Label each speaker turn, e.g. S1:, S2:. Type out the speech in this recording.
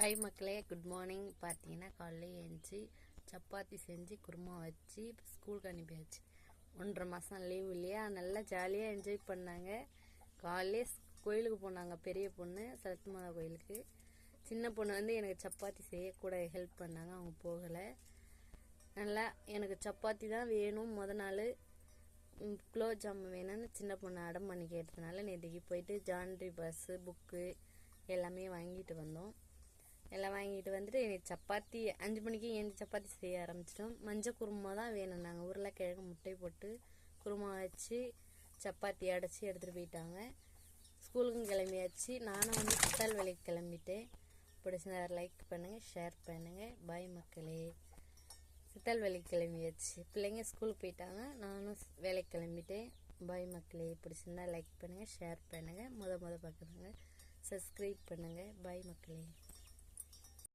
S1: Hi மக்களே, good morning. பார்த்தீங்கன்னா காலையில் எழுந்துச்சி சப்பாத்தி செஞ்சு குருமா வச்சு ஸ்கூலுக்கு அனுப்பியாச்சு. 1.5 மாதம் லீவ் இல்லையா, நல்லா ஜாலியாக என்ஜாய் பண்ணாங்க. காலையிலே கோயிலுக்கு போனாங்க. பெரிய பொண்ணு சரத்மாதா கோயிலுக்கு, சின்ன பொண்ணு வந்து எனக்கு சப்பாத்தி செய்யக்கூட ஹெல்ப் பண்ணாங்க. அவங்க போகலை. நல்லா எனக்கு சப்பாத்தி தான் வேணும். நாள் குலோப் ஜாமுன் வேணும்னு சின்ன பொண்ணு அடம் பண்ணி கேட்டதுனால நேற்றுக்கு போயிட்டு ஜான்ட்ரி பஸ்ஸு புக்கு எல்லாமே வாங்கிட்டு வந்தோம். எல்லாம் வாங்கிட்டு வந்துட்டு எனக்கு சப்பாத்தி 5 மணிக்கு ஏஞ்சி சப்பாத்தி செய்ய ஆரம்பிச்சிட்டோம். மஞ்சள் குருமா தான் வேணும். நாங்கள் உருளைக்கிழங்கு முட்டை போட்டு குருமா வச்சு சப்பாத்தி அடைச்சி எடுத்துகிட்டு போயிட்டாங்க. ஸ்கூலுக்கும் கிளம்பியாச்சு. நானும் வந்து சித்தால் வேலைக்கு கிளம்பிட்டேன். பிடிச்சிருந்தா லைக் பண்ணுங்கள், ஷேர் பண்ணுங்கள். பாய் மக்களே. சித்தால் வேலைக்கு கிளம்பியாச்சு. பிள்ளைங்க ஸ்கூலுக்கு போயிட்டாங்க, நானும் வேலைக்கு கிளம்பிட்டேன். பாய் மக்களே. பிடிச்சிருந்தா லைக் பண்ணுங்கள், ஷேர் பண்ணுங்கள். முத பார்க்குறவங்க சப்ஸ்கிரைப் பண்ணுங்கள். பாய் மக்களே.